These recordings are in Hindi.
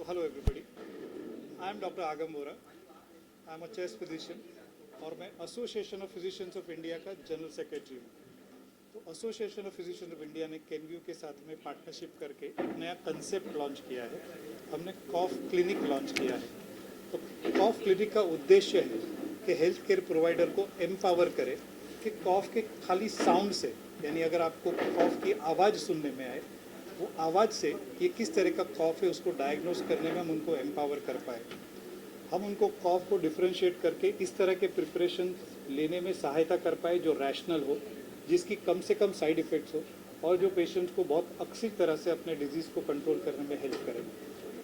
So hello everybody. I am Dr. Agam Vora. I am a chest physician और मैं association of physicians of India का जनरल सेक्रेटरी हूँ। तो association of physicians of India ने केनव्यू के साथ में पार्टनरशिप करके एक नया कंसेप्ट लॉन्च किया है। हमने कॉफ क्लिनिक लॉन्च किया है। तो कॉफ क्लिनिक का उद्देश्य है कि हेल्थ केयर प्रोवाइडर को एम्पावर करे कि कॉफ के खाली साउंड से, यानी अगर आपको कॉफ की आवाज़ सुनने में आए, वो आवाज़ से ये किस तरह का कॉफ है उसको डायग्नोस करने में हम उनको एम्पावर कर पाए। हम उनको कॉफ को डिफ्रेंशिएट करके इस तरह के प्रिपरेशन लेने में सहायता कर पाए जो रैशनल हो, जिसकी कम से कम साइड इफ़ेक्ट्स हो और जो पेशेंट्स को बहुत अच्छी तरह से अपने डिजीज़ को कंट्रोल करने में हेल्प करे।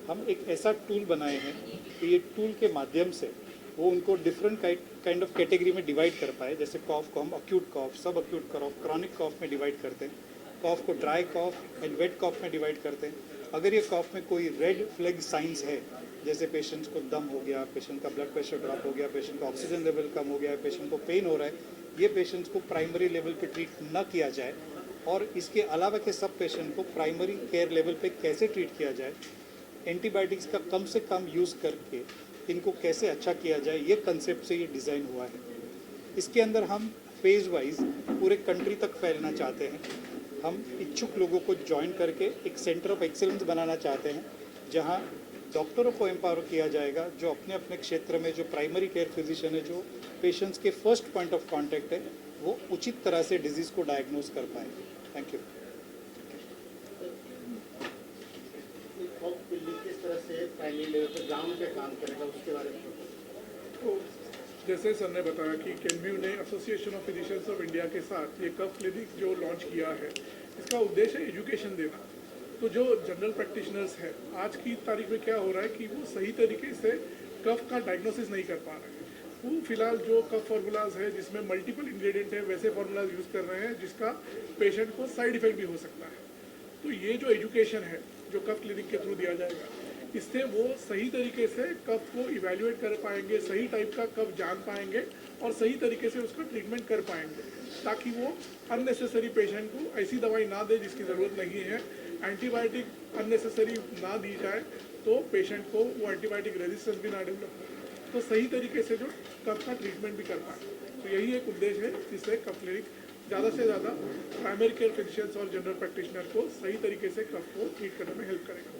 हम एक ऐसा टूल बनाए हैं कि ये टूल के माध्यम से वो उनको डिफरेंट काइंड ऑफ कैटेगरी में डिवाइड कर पाए। जैसे कॉफ को हम अक्यूट कॉफ, सब अक्यूट कॉफ, क्रॉनिक कॉफ में डिवाइड करते हैं। कॉफ को ड्राई कॉफ एंड वेट कॉफ में डिवाइड करते हैं। अगर ये कॉफ में कोई रेड फ्लैग साइंस है, जैसे पेशेंट्स को दम हो गया, पेशेंट का ब्लड प्रेशर ड्रॉप हो गया, पेशेंट का ऑक्सीजन लेवल कम हो गया, पेशेंट को पेन हो रहा है, ये पेशेंट्स को प्राइमरी लेवल पे ट्रीट न किया जाए और इसके अलावा के सब पेशेंट को प्राइमरी केयर लेवल पे कैसे ट्रीट किया जाए, एंटीबायोटिक्स का कम से कम यूज़ करके इनको कैसे अच्छा किया जाए, ये कंसेप्ट से ये डिज़ाइन हुआ है। इसके अंदर हम फेज़ वाइज पूरे कंट्री तक फैलना चाहते हैं। हम इच्छुक लोगों को ज्वाइन करके एक सेंटर ऑफ एक्सीलेंस बनाना चाहते हैं, जहां डॉक्टरों को एम्पावर किया जाएगा, जो अपने अपने क्षेत्र में जो प्राइमरी केयर फिजिशियन है, जो पेशेंट्स के फर्स्ट पॉइंट ऑफ कांटेक्ट है, वो उचित तरह से डिजीज़ को डायग्नोस कर पाए। Thank you. किस तरह से प्राइमरी लेवल पर ग्राउंड पे काम करेगा उसके बारे में तो जैसे सर ने बताया कि केनव्यू ने association of physicians of India के साथ ये कफ क्लिनिक जो लॉन्च किया है, इसका उद्देश्य है एजुकेशन देना। तो जो जनरल प्रैक्टिशनर्स हैं, आज की तारीख में क्या हो रहा है कि वो सही तरीके से कफ का डायग्नोसिस नहीं कर पा रहे हैं। वो फिलहाल जो कफ फार्मूलाज है जिसमें मल्टीपल इंग्रेडिएंट है, वैसे फार्मूलाज यूज़ कर रहे हैं जिसका पेशेंट को साइड इफेक्ट भी हो सकता है। तो ये जो एजुकेशन है जो कफ क्लिनिक के थ्रू दिया जाएगा, इससे वो सही तरीके से कफ को इवैल्यूएट कर पाएंगे, सही टाइप का कफ जान पाएंगे और सही तरीके से उसका ट्रीटमेंट कर पाएंगे, ताकि वो अननेसेसरी पेशेंट को ऐसी दवाई ना दे जिसकी ज़रूरत नहीं है, एंटीबायोटिक अननेसेसरी ना दी जाए तो पेशेंट को वो एंटीबायोटिक रेजिस्टेंस भी ना डेवलप हो, तो सही तरीके से जो कफ का ट्रीटमेंट भी कर पाए। तो यही एक उद्देश्य है जिससे कफ क्लिनिक ज़्यादा से ज़्यादा प्राइमरी केयर फिजिशियंस और जनरल प्रैक्टिशनर को सही तरीके से कफ को ट्रीट करने में हेल्प करेगा।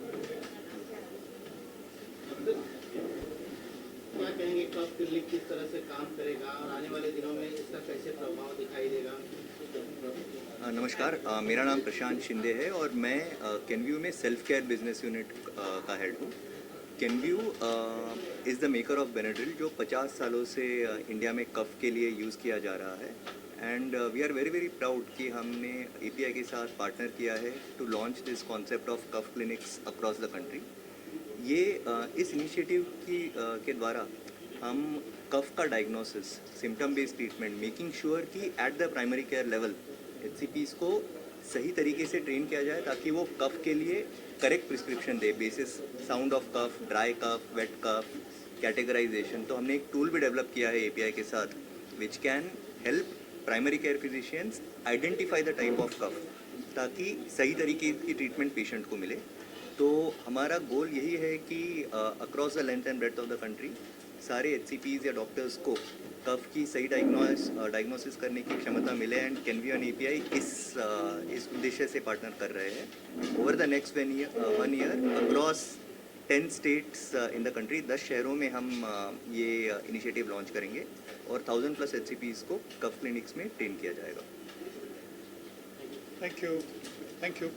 क्या कहेंगे कफ क्लिनिक किस तरह से काम करेगा और आने वाले दिनों में इसका कैसे प्रभाव दिखाई देगा? नमस्कार, मेरा नाम प्रशांत शिंदे है और मैं केनव्यू में सेल्फ केयर बिजनेस यूनिट का हेड हूँ। Kenvue is the maker of Benadryl, जो 50 सालों से इंडिया में कफ के लिए यूज़ किया जा रहा है। And we are very very proud कि हमने एपीआई के साथ पार्टनर किया है to launch this concept of cough clinics across the country. ये इस इनिशिएटिव के द्वारा हम कफ का diagnosis, symptom based treatment, making sure कि at the primary care level एचसीपीज़ को सही तरीके से ट्रेन किया जाए ताकि वो कफ के लिए correct prescription they, basis sound of cough, dry cough, wait cough, categorisation. तो हमने एक टूल भी डेवलप किया है एपीआई के साथ which can help primary care physicians identify the type of cough, ताकि सही तरीके की ट्रीटमेंट पेशेंट को मिले। तो हमारा गोल यही है कि across the length and breadth of the country सारे एचसीपीज़ या डॉक्टर्स को कफ की सही डायग्नोसिस करने की क्षमता मिले। एंड केनव्यू एंड एपीआई इस उद्देश्य से पार्टनर कर रहे हैं। Over the next 1 year across 10 states in the country, 10 शहरों में हम ये इनिशिएटिव लॉन्च करेंगे और 1000+ एचसीपीज़ को कफ क्लिनिक्स में ट्रेन किया जाएगा। Thank you.